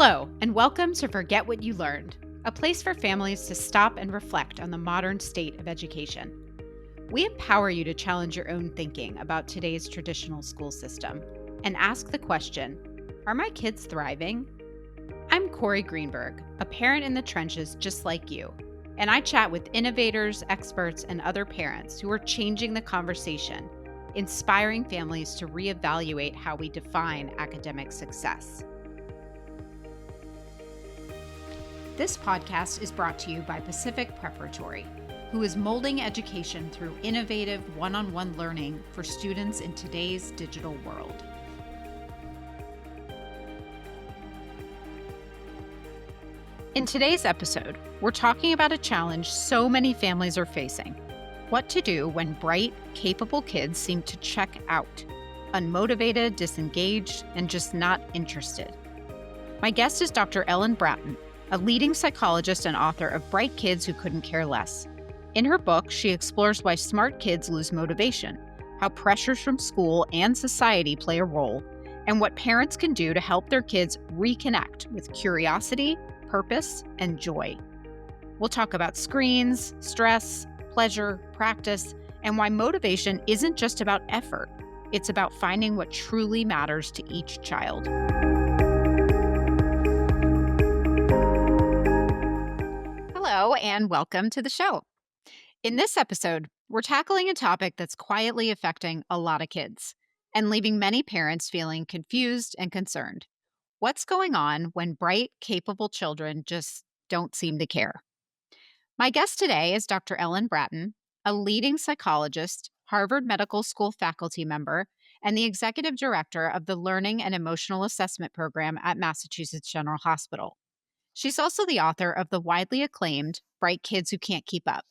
Hello, and welcome to Forget What You Learned, a place for families to stop and reflect on the modern state of education. We empower you to challenge your own thinking about today's traditional school system and ask the question, are my kids thriving? I'm Corey Greenberg, a parent in the trenches just like you, and I chat with innovators, experts, and other parents who are changing the conversation, inspiring families to reevaluate how we define academic success. This podcast is brought to you by Pacific Preparatory, who is molding education through innovative one-on-one learning for students in today's digital world. In today's episode, we're talking about a challenge so many families are facing: what to do when bright, capable kids seem to check out, unmotivated, disengaged, and just not interested. My guest is Dr. Ellen Bratton, a leading psychologist and author of Bright Kids Who Couldn't Care Less. In her book, she explores why smart kids lose motivation, how pressures from school and society play a role, and what parents can do to help their kids reconnect with curiosity, purpose, and joy. We'll talk about screens, stress, pleasure, practice, and why motivation isn't just about effort. It's about finding what truly matters to each child. Hello, and welcome to the show. In this episode, we're tackling a topic that's quietly affecting a lot of kids and leaving many parents feeling confused and concerned. What's going on when bright, capable children just don't seem to care? My guest today is Dr. Ellen Bratton, a leading psychologist, Harvard Medical School faculty member, and the executive director of the Learning and Emotional Assessment Program at Massachusetts General Hospital. She's also the author of the widely acclaimed Bright Kids Who Can't Keep Up.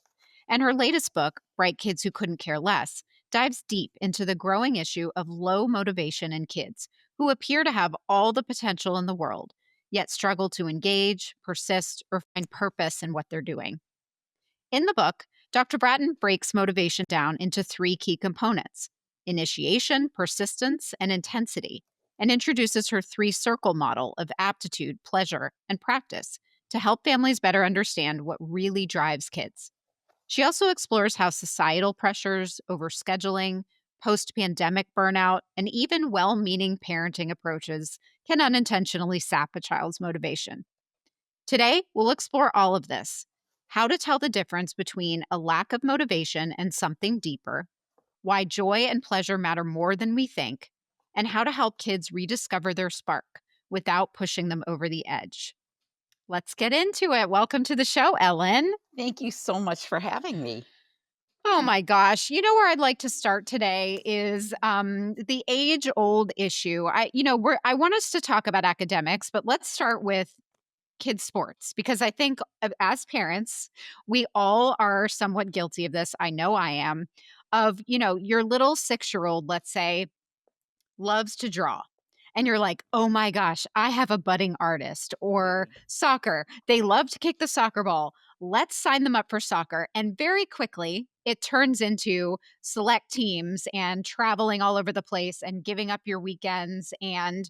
And her latest book, Bright Kids Who Couldn't Care Less, dives deep into the growing issue of low motivation in kids who appear to have all the potential in the world, yet struggle to engage, persist, or find purpose in what they're doing. In the book, Dr. Bratton breaks motivation down into three key components: initiation, persistence, and intensity, and introduces her three-circle model of aptitude, pleasure, and practice to help families better understand what really drives kids. She also explores how societal pressures, overscheduling, post-pandemic burnout, and even well-meaning parenting approaches can unintentionally sap a child's motivation. Today, we'll explore all of this: how to tell the difference between a lack of motivation and something deeper, why joy and pleasure matter more than we think, and how to help kids rediscover their spark without pushing them over the edge. Let's get into it. Welcome to the show, Ellen. Thank you so much for having me. Oh my gosh. You know where I'd like to start today is the age-old issue. I want us to talk about academics, but let's start with kids' sports, because I think as parents, we all are somewhat guilty of this. I know I am. Of, your little 6-year-old, let's say, loves to draw. And you're like, oh my gosh, I have a budding artist. Or soccer, they love to kick the soccer ball. Let's sign them up for soccer. And very quickly, it turns into select teams and traveling all over the place and giving up your weekends and,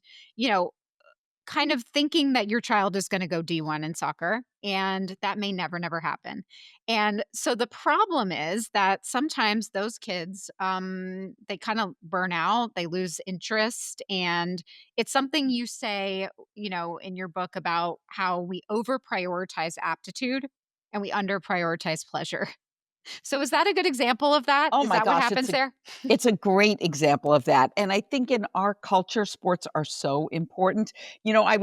kind of thinking that your child is going to go D1 in soccer, and that may never happen. And so the problem is that sometimes those kids, they kind of burn out, they lose interest. And it's something you say, in your book about how we over prioritize aptitude and we under prioritize pleasure. So is that a good example of that? Oh Is my that what gosh, happens there? it's a great example of that. And I think in our culture, sports are so important. I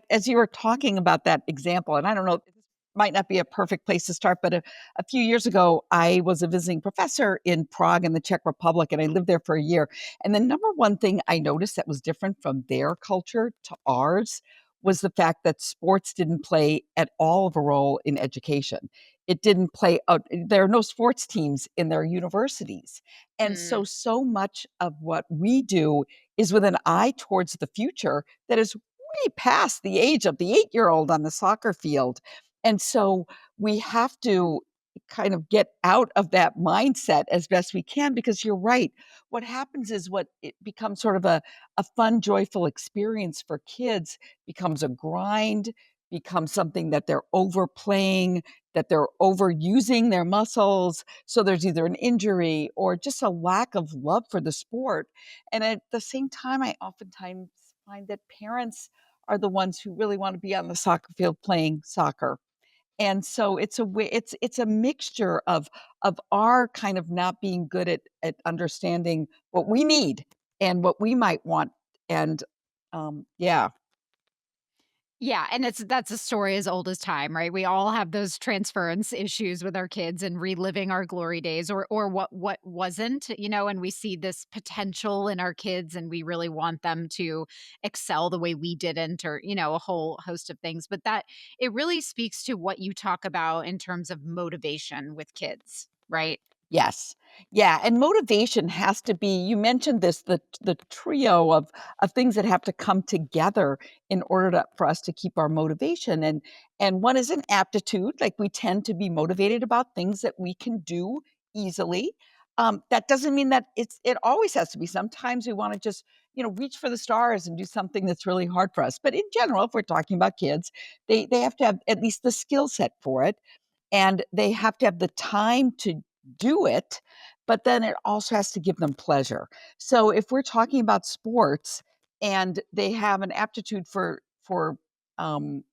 as you were talking about that example, and I don't know, this might not be a perfect place to start, but a few years ago, I was a visiting professor in Prague in the Czech Republic, and I lived there for a year. And the number one thing I noticed that was different from their culture to ours was the fact that sports didn't play at all of a role in education. It didn't play out. There are no sports teams in their universities. And Mm, so much of what we do is with an eye towards the future that is way past the age of the 8-year-old on the soccer field. And so we have to kind of get out of that mindset as best we can because you're right. What happens is what it becomes sort of a fun, joyful experience for kids becomes a grind, becomes something that they're overplaying, that they're overusing their muscles. So there's either an injury or just a lack of love for the sport. And at the same time, I oftentimes find that parents are the ones who really want to be on the soccer field playing soccer, and so it's a mixture of our kind of not being good at understanding what we need and what we might want, and, yeah. Yeah, and that's a story as old as time, right? We all have those transference issues with our kids and reliving our glory days or what wasn't, and we see this potential in our kids and we really want them to excel the way we didn't or, a whole host of things. But that it really speaks to what you talk about in terms of motivation with kids, right? Yes. Yeah, and motivation has to be you mentioned this, the trio of things that have to come together in order for us to keep our motivation, and one is an aptitude, like, we tend to be motivated about things that we can do easily. That doesn't mean that it always has to be. Sometimes we wanna just, reach for the stars and do something that's really hard for us, but in general, if we're talking about kids, they have to have at least the skill set for it, and they have to have the time to do it, but then it also has to give them pleasure. So if we're talking about sports and they have an aptitude um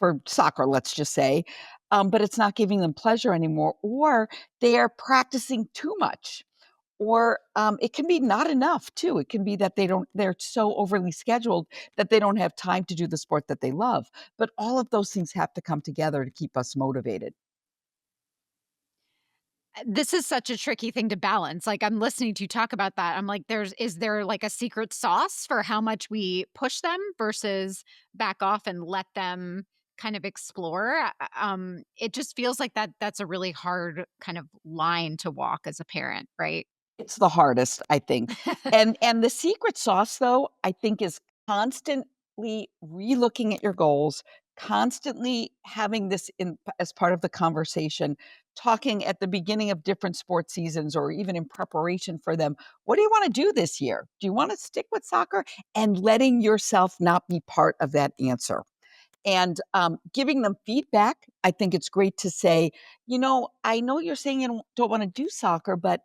for soccer, let's just say, but it's not giving them pleasure anymore, or they are practicing too much, or it can be not enough too. It can be that they're so overly scheduled that they don't have time to do the sport that they love. But all of those things have to come together to keep us motivated. This is such a tricky thing to balance. Like, I'm listening to you talk about that. I'm like, is there like a secret sauce for how much we push them versus back off and let them kind of explore? It just feels like that's a really hard kind of line to walk as a parent, right? It's the hardest, I think. And the secret sauce, though, I think is constantly relooking at your goals, constantly having this in as part of the conversation, talking at the beginning of different sports seasons or even in preparation for them. What do you wanna do this year? Do you wanna stick with soccer? And letting yourself not be part of that answer. And, giving them feedback, I think it's great to say, I know you're saying you don't wanna do soccer, but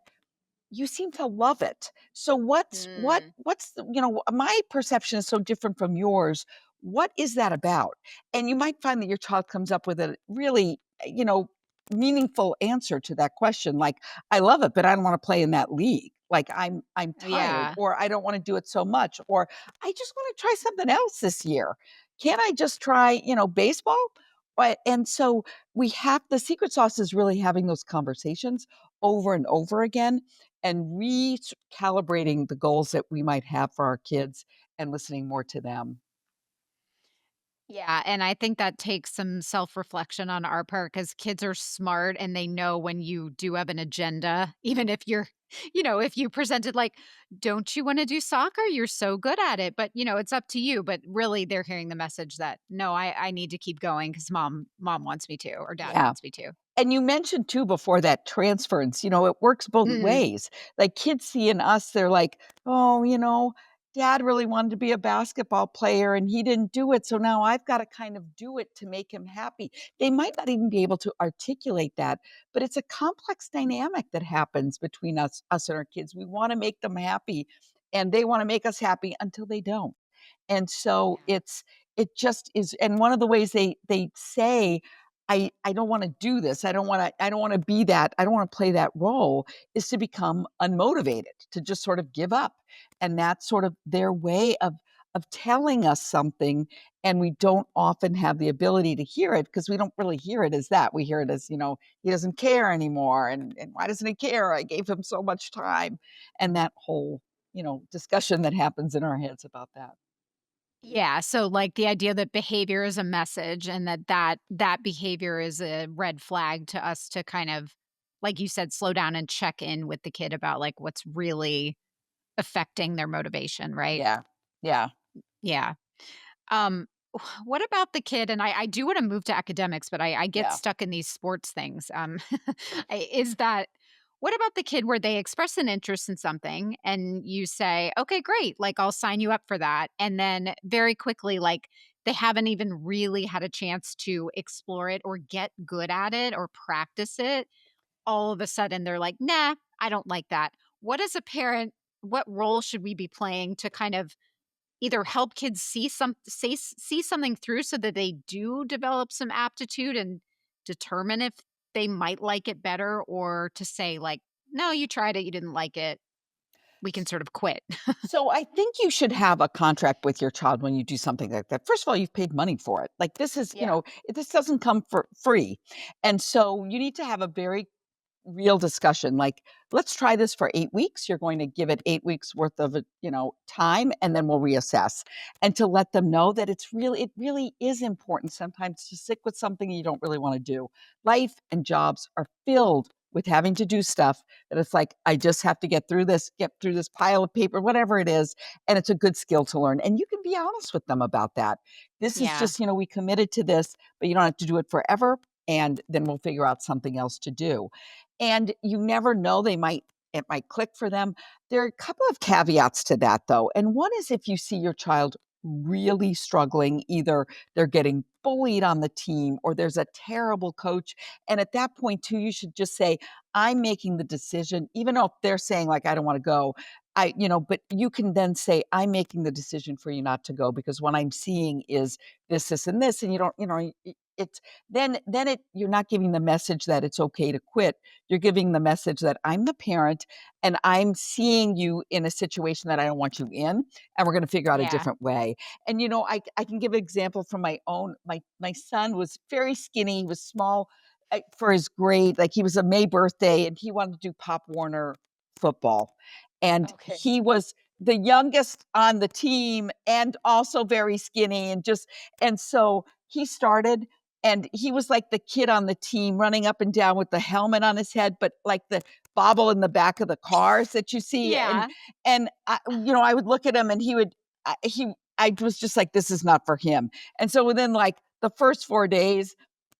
you seem to love it. So Mm, what's the my perception is so different from yours. What is that about? And you might find that your child comes up with a really, meaningful answer to that question, like, "I love it, but I don't wanna play in that league. Like, I'm tired," yeah. or, "I don't wanna do it so much," or, "I just wanna try something else this year. Can't I just try, baseball?" And so we have the secret sauce is really having those conversations over and over again and recalibrating the goals that we might have for our kids and listening more to them. Yeah, and I think that takes some self-reflection on our part because kids are smart and they know when you do have an agenda, even if you're if you presented like, "Don't you wanna do soccer? You're so good at it, but, it's up to you." But really, they're hearing the message that, "No, I need to keep going because mom wants me to or dad Yeah. wants me to." And you mentioned too before that transference, it works both Mhm. ways. Like kids see in us, they're like, oh, dad really wanted to be a basketball player and he didn't do it. So now I've got to kind of do it to make him happy. They might not even be able to articulate that, but it's a complex dynamic that happens between us and our kids. We want to make them happy and they want to make us happy until they don't. And so Yeah. it just is, and one of the ways they say, I don't wanna do this, I don't wanna be that, I don't wanna play that role, is to become unmotivated, to just sort of give up, and that's sort of their way of telling us something, and we don't often have the ability to hear it because we don't really hear it as that, we hear it as, "He doesn't care anymore, and why doesn't he care? I gave him so much time," and that whole, discussion that happens in our heads about that. Yeah, so, like, the idea that behavior is a message and that behavior is a red flag to us to kind of, like you said, slow down and check in with the kid about, like, what's really affecting their motivation, right? Yeah. Yeah. Yeah. Um what about the kid, and I do wanna move to academics, but I get Yeah. stuck in these sports things, is that what about the kid where they express an interest in something and you say, "Okay, great, like, I'll sign you up for that," and then very quickly, like, they haven't even really had a chance to explore it or get good at it or practice it, all of a sudden they're like, "Nah, I don't like that." What as a parent, what role should we be playing to kind of either help kids see something through so that they do develop some aptitude and determine if they might like it better, or to say like, "No, you tried it, you didn't like it. We can sort of quit." So I think you should have a contract with your child when you do something like that. First of all, you've paid money for it. Like this is, Yeah. this doesn't come for free. And so you need to have a very real discussion like, let's try this for 8 weeks. You're going to give it 8 weeks worth of time, and then we'll reassess. And to let them know that it really is important sometimes to stick with something you don't really want to do. Life and jobs are filled with having to do stuff that it's like, I just have to get through this pile of paper, whatever it is. And it's a good skill to learn. And you can be honest with them about that. This is Yeah. just, we committed to this, but you don't have to do it forever. And then we'll figure out something else to do. And you never know, it might click for them. There are a couple of caveats to that though. And one is if you see your child really struggling, either they're getting bullied on the team or there's a terrible coach. And at that point too, you should just say, I'm making the decision, even if they're saying like, I don't want to go. But you can then say, I'm making the decision for you not to go because what I'm seeing is this, and this. And you don't, it's then you're not giving the message that it's okay to quit. You're giving the message that I'm the parent and I'm seeing you in a situation that I don't want you in, and we're going to figure out a Yeah. different way. And I can give an example from my own. My son was very skinny, he was small for his grade. Like he was a May birthday, and he wanted to do Pop Warner football, and Okay. he was the youngest on the team and also very skinny and so he started and he was like the kid on the team running up and down with the helmet on his head, but like the bobble in the back of the cars that you see. And Yeah. I would look at him and I was just like, this is not for him. And so within like the first 4 days,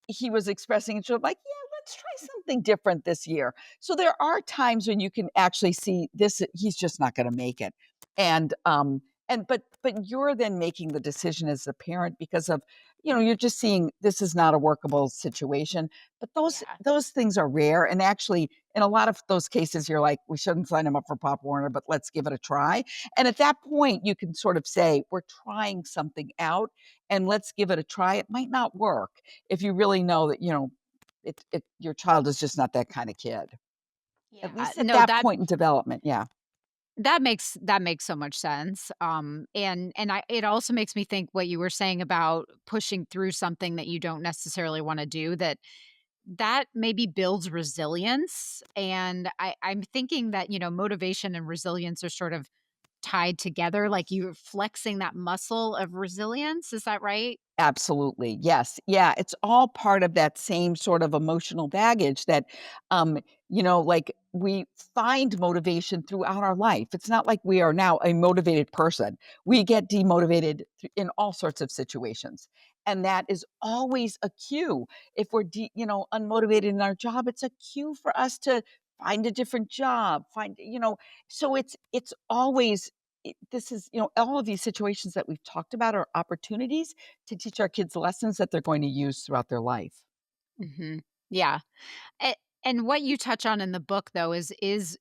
he was expressing interest, like, yeah, let's try something different this year. So there are times when you can actually see this, he's just not going to make it. And you're then making the decision as a parent because of, you're just seeing this is not a workable situation. But those Yeah. those things are rare. And actually, in a lot of those cases, you're like, we shouldn't sign him up for Pop Warner, but let's give it a try. And at that point, you can sort of say, we're trying something out and let's give it a try. It might not work if you really know that, your child is just not that kind of kid. At Yeah. least at No, that point in development. Yeah. that makes so much sense. And it also makes me think what you were saying about pushing through something that you don't necessarily want to do, that maybe builds resilience. And I'm thinking that, motivation and resilience are sort of tied together, like you're flexing that muscle of resilience. Is that right? Absolutely. Yes. Yeah. It's all part of that same sort of emotional baggage that, um, like we find motivation throughout our life. It's not like we are now a motivated person. We get demotivated in all sorts of situations. And that is always a cue. If we're, unmotivated in our job, it's a cue for us to find a different job, so it's always, this is, all of these situations that we've talked about are opportunities to teach our kids lessons that they're going to use throughout their life. Hmm. Yeah. A and what you touch on in the book though is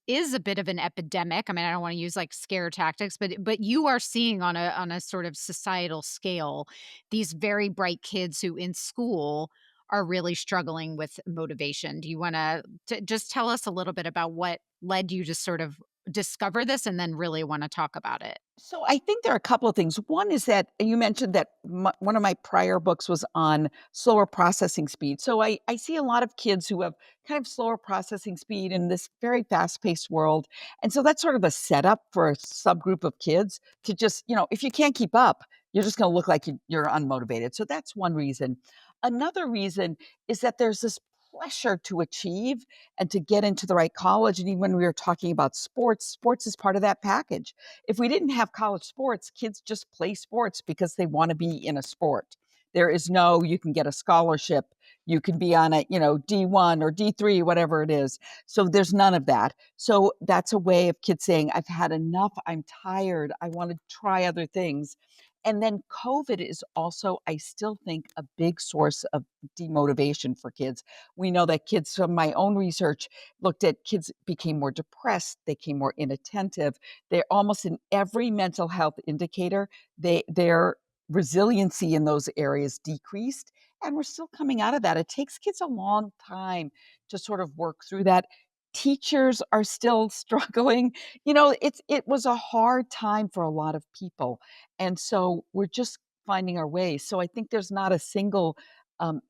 a bit of an epidemic. I mean, I don't wanna use, like, scare tactics, but you are seeing on a sort of societal scale, these very bright kids who in school are really struggling with motivation. Do you wanna just tell us a little bit about what led you to sort of discover this and then really wanna talk about it? So I think there are a couple of things. One is that you mentioned that one of my prior books was on slower processing speed. So I see a lot of kids who have kind of slower processing speed in this very fast paced world. And so that's sort of a setup for a subgroup of kids to just, if you can't keep up, you're just going to look like you're unmotivated. So that's one reason. Another reason is that there's this pressure to achieve and to get into the right college. And even when we were talking about sports, sports is part of that package. If we didn't have college sports, kids just play sports because they want to be in a sport. There is no, you can get a scholarship, you can be on a, D1 or D3, whatever it is. So there's none of that. So that's a way of kids saying, I've had enough, I'm tired, I want to try other things. And then COVID is also, I still think, a big source of demotivation for kids. We know that kids, from my own research, looked at kids became more depressed, they became more inattentive. They're almost in every mental health indicator, their resiliency in those areas decreased. And we're still coming out of that. It takes kids a long time to sort of work through that. Teachers are still struggling. It was a hard time for a lot of people. And so we're just finding our way. So I think there's not a single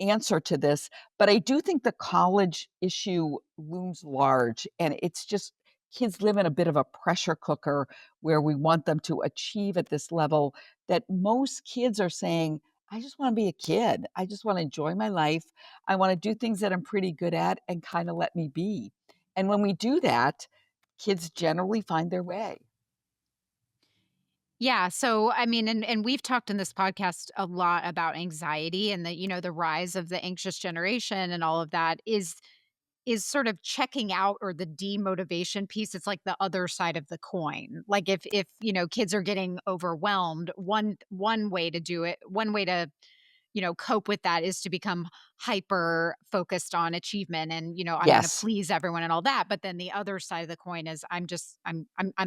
answer to this, but I do think the college issue looms large. And it's just kids live in a bit of a pressure cooker where we want them to achieve at this level that most kids are saying, I just want to be a kid. I just want to enjoy my life. I want to do things that I'm pretty good at and kind of let me be. And when we do that, kids generally find their way. Yeah, so I mean, and we've talked in this podcast a lot about anxiety and the, the rise of the anxious generation and all of that is sort of checking out, or the demotivation piece. It's like the other side of the coin. Like if, kids are getting overwhelmed, one way to do it, one way to, cope with that is to become hyper focused on achievement and, I'm going to Yes. please everyone and all that. But then the other side of the coin is I'm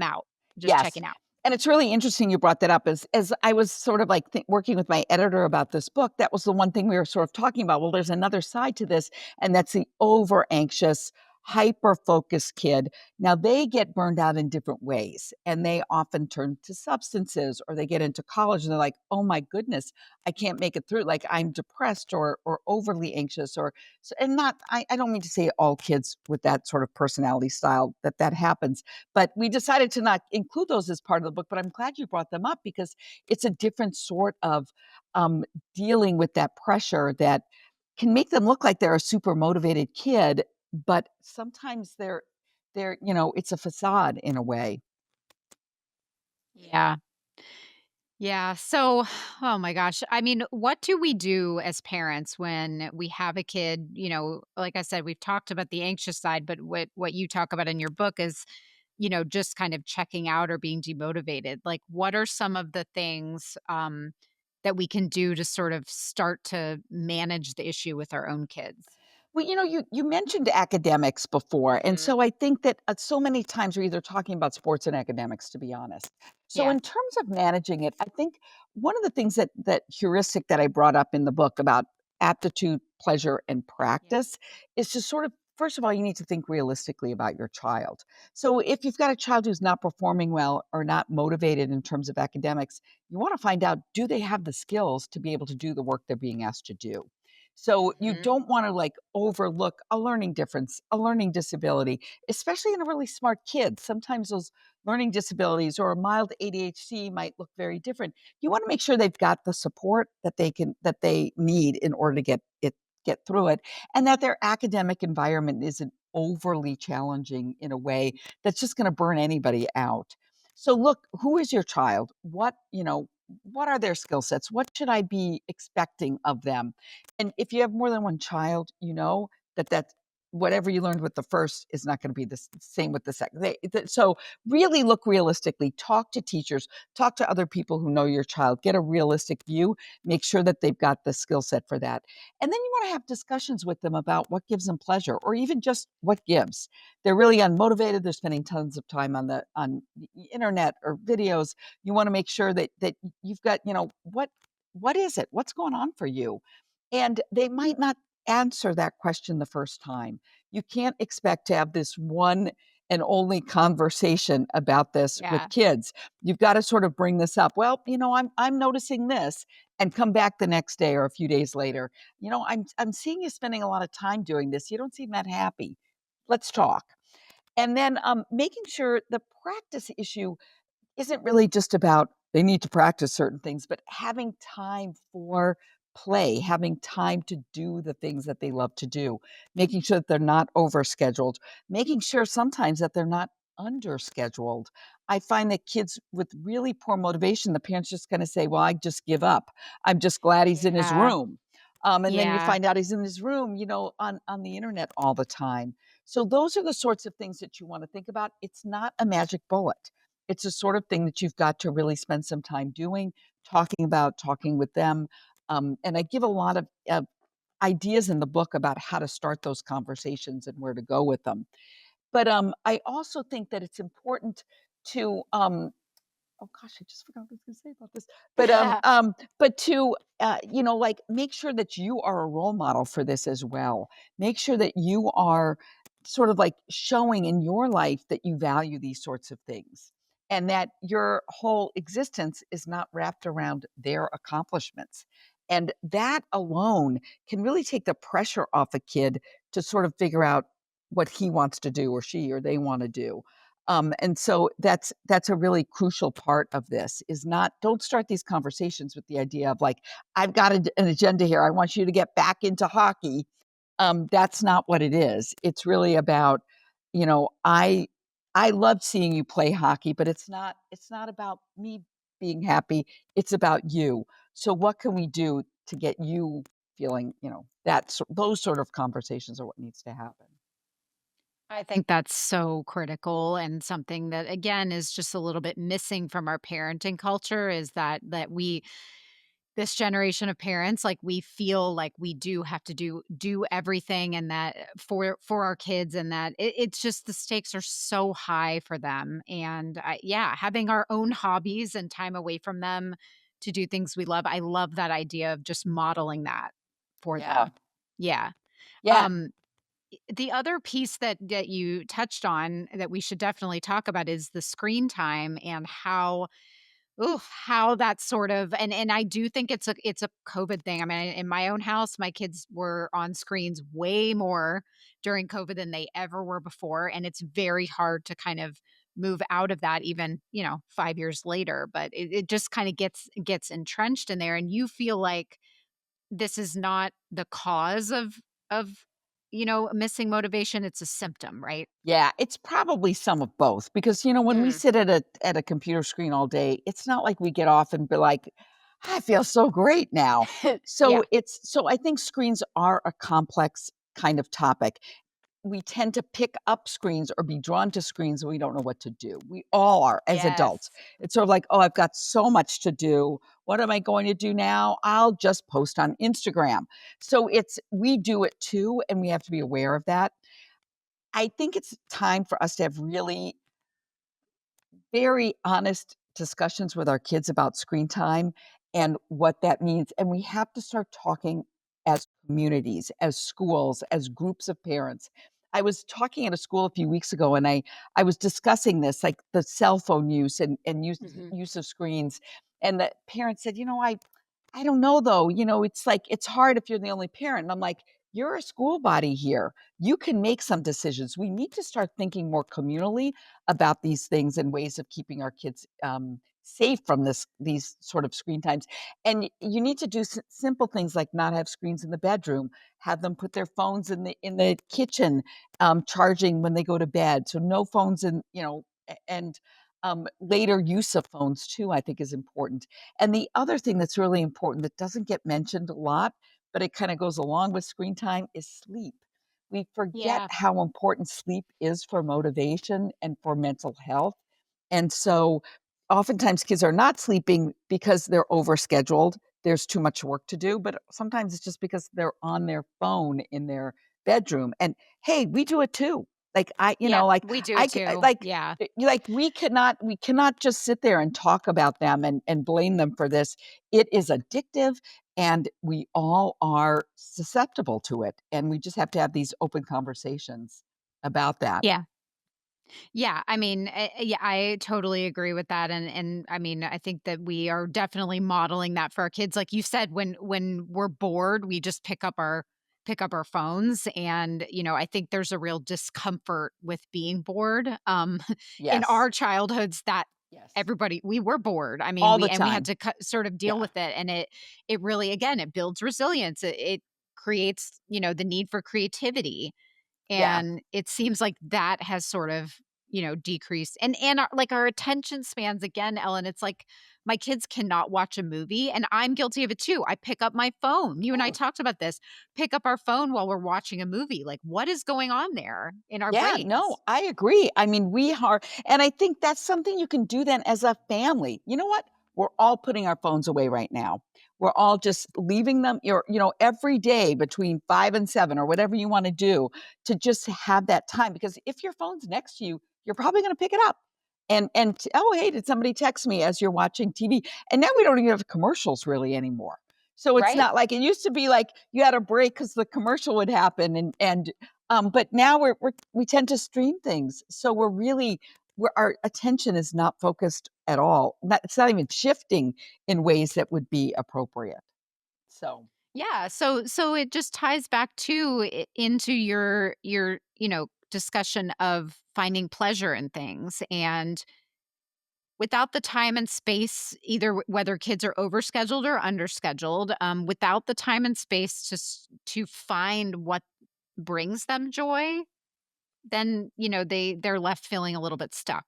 out, just Yes. checking out. And it's really interesting you brought that up as I was sort of like working with my editor about this book, that was the one thing we were sort of talking about. Well, there's another side to this, and that's the over anxious, hyper focused kid. Now they get burned out in different ways, and they often turn to substances, or they get into college and they're like, oh my goodness, I can't make it through. Like I'm depressed or overly anxious or and not I don't mean to say all kids with that sort of personality style that happens, but we decided to not include those as part of the book, but I'm glad you brought them up because it's a different sort of um, dealing with that pressure that can make them look like they're a super motivated kid, but sometimes it's a facade in a way. Yeah. Yeah. So, oh my gosh. I mean, what do we do as parents when we have a kid? Like I said, we've talked about the anxious side, but what you talk about in your book is, just kind of checking out or being demotivated. Like, what are some of the things that we can do to sort of start to manage the issue with our own kids? Well, you mentioned academics before, and Hmm. so I think that so many times we're either talking about sports and academics, to be honest. So, Yeah. in terms of managing it, I think one of the things that heuristic that I brought up in the book about aptitude, pleasure, and Yeah. practice is to sort of first of all, you need to think realistically about your child. So, if you've got a child who's not performing well or not motivated in terms of academics, you want to find out, do they have the skills to be able to do the work they're being asked to do? So you Hmm. don't want to like overlook a learning difference, a learning disability, especially in a really smart kid. Sometimes those learning disabilities or a mild ADHD might look very different. You want to make sure they've got the support that they need in order to get through it, and that their academic environment isn't overly challenging in a way that's just going to burn anybody out. So look, who is your child? What are their skill sets? What should I be expecting of them? And if you have more than one child, you know that whatever you learned with the first is not going to be the same with the second. So really look realistically, talk to teachers, talk to other people who know your child, get a realistic view, make sure that they've got the skill set for that. And then you want to have discussions with them about what gives them pleasure or even just what gives. They're really unmotivated, they're spending tons of time on the internet or videos. You want to make sure that you've got, what is it? What's going on for you? And they might not answer that question the first time. You can't expect to have this one and only conversation about this with Yeah. kids. You've got to sort of bring this up. Well, I'm noticing this, and come back the next day or a few days later. I'm seeing you spending a lot of time doing this. You don't seem that happy. Let's talk. And then making sure the practice issue isn't really just about they need to practice certain things, but having time for play, having time to do the things that they love to do, making sure that they're not overscheduled, making sure sometimes that they're not underscheduled. I find that kids with really poor motivation, the parents just gonna say, "Well, I just give up. I'm just glad he's in his Yeah. room." And then you Yeah. find out he's in his room, on the internet all the time. So those are the sorts of things that you wanna think about. It's not a magic bullet. It's a sort of thing that you've got to really spend some time doing, talking about, talking with them. And I give a lot of ideas in the book about how to start those conversations and where to go with them. But I also think that it's important to oh gosh, I just forgot what I was gonna say about this. But to, like, make sure that you are a role model for this as well. Make sure that you are sort of like showing in your life that you value these sorts of things and that your whole existence is not wrapped around their accomplishments. And that alone can really take the pressure off a kid to sort of figure out what he wants to do or she or they want to do. And so that's a really crucial part of this is not don't start these conversations with the idea of like, I've got an agenda here. I want you to get back into hockey. That's not what it is. It's really about, you know, I love seeing you play hockey, but it's not about me being happy. It's about you. So what can we do to get you feeling, those sort of conversations are what needs to happen. I think that's so critical and something that again is just a little bit missing from our parenting culture is that we this generation of parents like we feel like we do have to do everything and that for our kids and that it's just the stakes are so high for them and yeah having our own hobbies and time away from them to do things we love. I love that idea of just modeling that for Yeah. them. Yeah. Yeah. um the other piece that you touched on that we should definitely talk about is the screen time and how that's sort of and I do think it's a COVID thing. I mean, in my own house, my kids were on screens way more during COVID than they ever were before, and it's very hard to kind of move out of that even, 5 years later, but it just kinda gets entrenched in there, and you feel like this is not the cause of missing motivation, it's a symptom, right? Yeah, it's probably some of both because, when we Mm. sit at a computer screen all day, it's not like we get off and be like, "I feel so great now." Yeah. So I think screens are a complex kind of topic. We tend to pick up screens or be drawn to screens and we don't know what to do. We all are as adults. Yes. It's sort of like, "Oh, I've got so much to do. What am I going to do now? I'll just post on Instagram." So we do it too, and we have to be aware of that. I think it's time for us to have really very honest discussions with our kids about screen time and what that means. And we have to start talking as communities, as schools, as groups of parents. I was talking at a school a few weeks ago and I was discussing this, like the cell phone use and Mhm. use of screens. And the parents said, I don't know though. It's like it's hard if you're the only parent. And I'm like, you're a school body here. You can make some decisions. We need to start thinking more communally about these things and ways of keeping our kids safe from these sort of screen times. And you need to do simple things like not have screens in the bedroom, have them put their phones in the kitchen, charging when they go to bed. So no phones and later use of phones too. I think is important. And the other thing that's really important that doesn't get mentioned a lot, but it kind of goes along with screen time is sleep. We forget Yeah. how important sleep is for motivation and for mental health. And so oftentimes kids are not sleeping because they're overscheduled. There's too much work to do, but sometimes it's just because they're on their phone in their bedroom. And hey, we do it too. Like Yeah, we do it too. Yeah. we cannot just sit there and talk about them and blame them for this. It is addictive and we all are susceptible to it. And we just have to have these open conversations about that. Yeah. Yeah, I mean, yeah, I totally agree with that, and I mean, I think that we are definitely modeling that for our kids. Like you said, when we're bored, we just pick up our phones, and I think there's a real discomfort with being bored. In Yes. our childhoods, that Yes. everybody we were bored. I mean, All we the and we had time. to sort of deal Yeah. with it, and it really, again, it builds resilience. It creates, the need for creativity, Yeah. and it seems like that has sort of, decreased. And our attention spans, again, Ellen, it's like my kids cannot watch a movie, and I'm guilty of it too. I pick up my phone. You and I Oh, talked about this. Pick up our phone while we're watching a movie. Like, what is going on there in our yeah, no, brains? I agree. I mean, we are, and I think that's something you can do then as a family. You know what? We're all putting our phones away right now. We're all just leaving them, every day between 5 and 7 or whatever you want to do to just have that time. Because if your phone's next to you, you're probably going to pick it up. Oh, hey, did somebody text me as you're watching TV? And now we don't even have commercials really anymore. So it's Right. not like it used to be like you had a break because the commercial would happen but now we tend to stream things, so our attention is not focused at all. It's not even shifting in ways that would be appropriate. So, Yeah, so it just ties back to into your discussion of finding pleasure in things, and without the time and space, either whether kids are overscheduled or underscheduled, without the time and space to find what brings them joy, then they're left feeling a little bit stuck,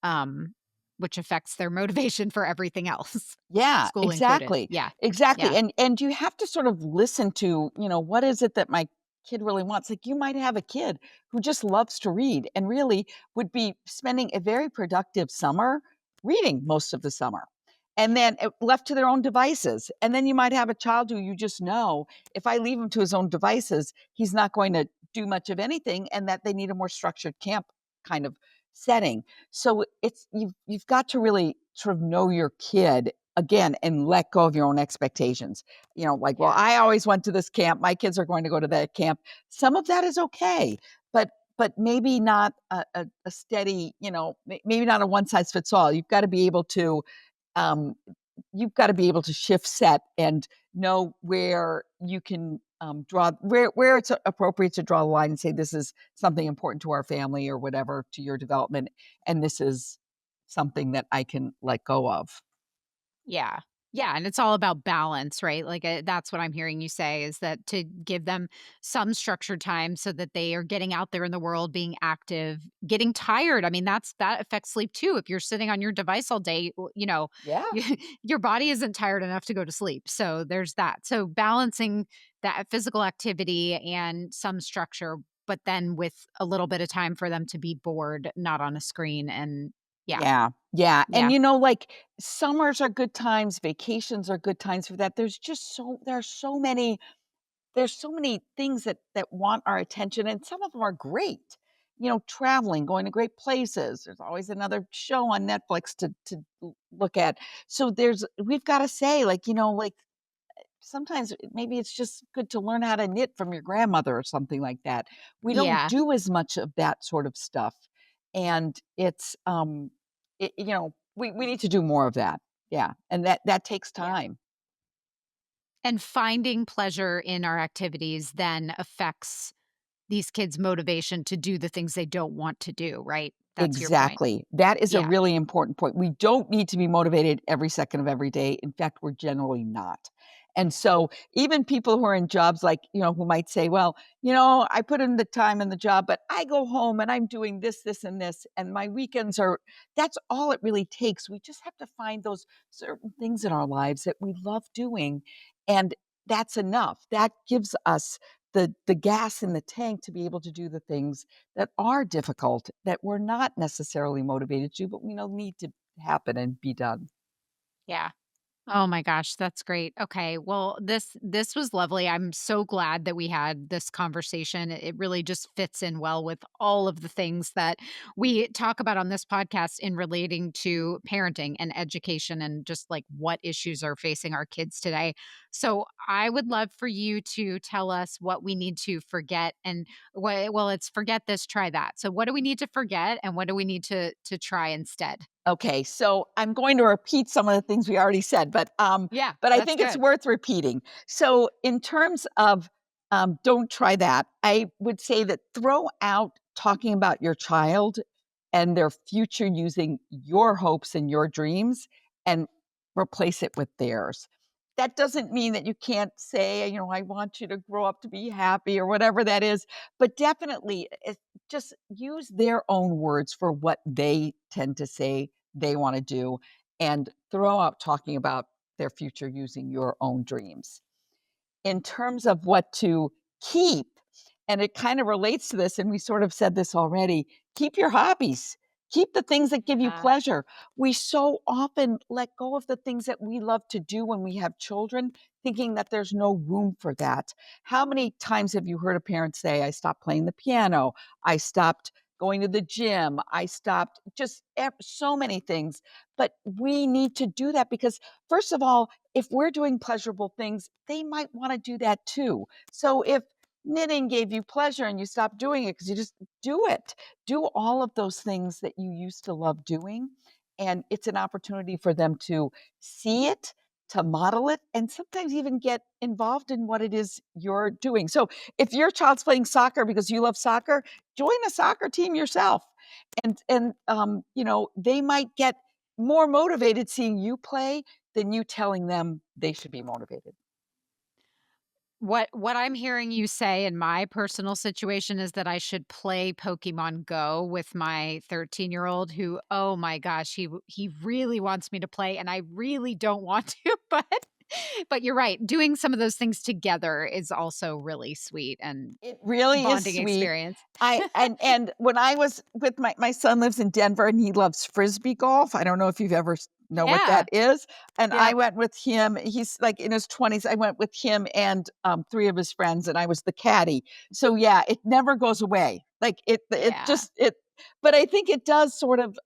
um, which affects their motivation for everything else, yeah, school included. exactly, Yeah, exactly, yeah, and you have to sort of listen to, what is it that my kid really wants? Like, you might have a kid who just loves to read and really would be spending a very productive summer reading most of the summer, and then, left to their own devices, and then you might have a child who you just know, if I leave him to his own devices, he's not going to do much of anything, and that they need a more structured camp kind of setting. So you've got to really sort of know your kid again and let go of your own expectations. Like, well, yeah, I always went to this camp. My kids are going to go to that camp. Some of that is okay, but maybe not a steady, maybe not a one size fits all. Um, you've got to be able to shift set and know where you can draw where it's appropriate to draw the line and say this is something important to our family or whatever to your development, and this is something that I can let go of. yeah. Yeah, and it's all about balance, right? Like, that's what I'm hearing you say, is that to give them some structured time so that they are getting out there in the world, being active, getting tired. I mean, that affects sleep too. If you're sitting on your device all day, Yeah, you, your body isn't tired enough to go to sleep. So there's that. So balancing that physical activity and some structure, but then with a little bit of time for them to be bored, not on a screen. And yeah, yeah, yeah, and yeah, like summers are good times, vacations are good times for that. There's so many things that want our attention, and some of them are great. Traveling, going to great places. There's always another show on Netflix to look at. So we've got to say, like, like sometimes maybe it's just good to learn how to knit from your grandmother or something like that. We don't yeah, do as much of that sort of stuff, and we need to do more of that. Yeah, and that takes yeah. time. And finding pleasure in our activities then affects these kids' motivation to do the things they don't want to do, right? That's your point. Exactly. That is a Yeah, really important point. We don't need to be motivated every second of every day. In fact, we're generally not. And yeah, so even people who are in jobs like, who might say, well, I put in the time in the job, but I go home and I'm doing this, this, and this, and my weekends that's all it really takes. We just have to find those certain things in our lives that we love doing. And that's enough. That gives us the gas in the tank to be able to do the things that are difficult, that we're not necessarily motivated to, but we know need to happen and be done. yeah. Oh my gosh, that's great. Okay. Well, this was lovely. I'm so glad that we had this conversation. It really just fits in well with all of the things that we talk about on this podcast in relating to parenting and education and just like what issues are facing our kids today. So, I would love for you to tell us what we need to forget and well, it's forget this, try that. So, what do we need to forget and what do we need to try instead? Okay, so I'm going to repeat some of the things we already said, Yeah, but I that's think it's good. worth repeating. So in terms of don't try that, I would say that throw out talking about your child and their future using your hopes and your dreams and replace it with theirs. That doesn't mean that you can't say, "I want you to grow up to be happy," or whatever that is, but definitely, just use their own words for what they tend to say they wanna do, and throw out talking about their future using your own dreams. In terms of what to keep, and it kind of relates to this, and we sort of said this already, keep your hobbies. Keep the things that give you Yeah. pleasure. We so often let go of the things that we love to do when we have children, thinking that there's no room for that. How many times have you heard a parent say, I stopped playing the piano, I stopped going to the gym, I stopped just so many things. But we need to do that because, first of all, if we're doing pleasurable things, they might want to do that too. So if knitting gave you pleasure and you stopped doing it because you just do it, do all of those things that you used to love doing. And it's an opportunity for them to see it, to model it, and sometimes even get involved in what it is you're doing. So if your child's playing soccer because you love soccer, join a soccer team yourself. And they might get more motivated seeing you play than you telling them they should be motivated. What I'm hearing you say in my personal situation is that I should play Pokemon Go with my 13-year-old who, oh my gosh, he really wants me to play and I really don't want to, but you're right. Doing some of those things together is also really sweet and It really is bonding sweet. experience. I and when I was with my son lives in Denver and he loves Frisbee golf. I don't know if you've ever know what Yeah. that is. And I Yep. went with him. He's like in his 20s. I went with him and 3 of his friends and I was the caddy. So yeah, it never goes away. Like it Yeah. just it but I think it does sort of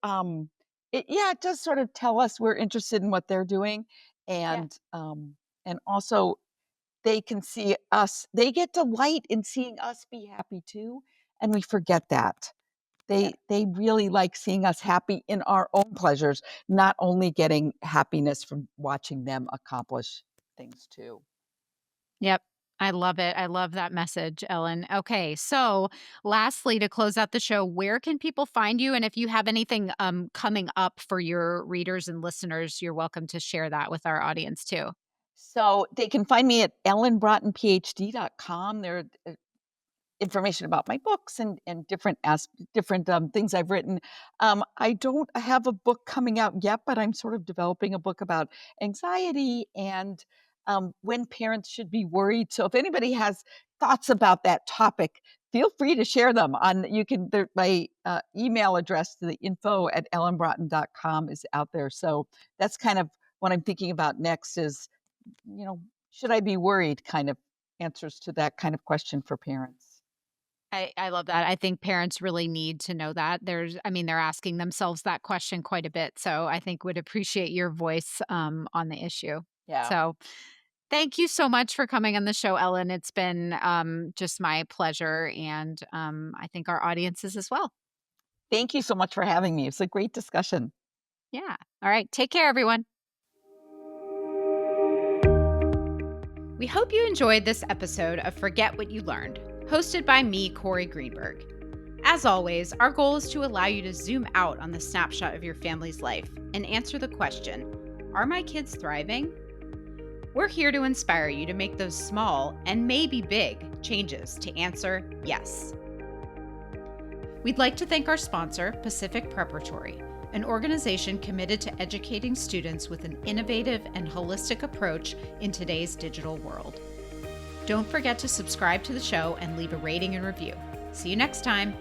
it does sort of tell us we're interested in what they're doing Yeah. and also they can see us they get delight in seeing us be happy too, and we forget that. Yep. They really like seeing us happy in our own pleasures, not only getting happiness from watching them accomplish things too. Yep. I love it. I love that message, Ellen. Okay. So, lastly, to close out the show, where can people find you? And if you have anything coming up for your readers and listeners, you're welcome to share that with our audience too. So, they can find me at ellenbraatenphd.com. There information about my books and different things I've written. I don't have a book coming out yet, but I'm sort of developing a book about anxiety and when parents should be worried. So if anybody has thoughts about that topic, feel free to share them on you can my email address to the info at ellenbratton.com is out there. So that's kind of what I'm thinking about next is, you know, should I be worried kind of answers to that kind of question for parents. I love that. I think parents really need to know that. I mean, they're asking themselves that question quite a bit. So I think would appreciate your voice on the issue. Yeah. So thank you so much for coming on the show, Ellen. It's been just my pleasure. And I think our audiences as well. Thank you so much for having me. It's a great discussion. Yeah. All right. Take care, everyone. We hope you enjoyed this episode of Forget What You Learned, hosted by me, Corey Greenberg. As always, our goal is to allow you to zoom out on the snapshot of your family's life and answer the question, are my kids thriving? We're here to inspire you to make those small and maybe big changes to answer yes. We'd like to thank our sponsor, Pacific Preparatory, an organization committed to educating students with an innovative and holistic approach in today's digital world. Don't forget to subscribe to the show and leave a rating and review. See you next time.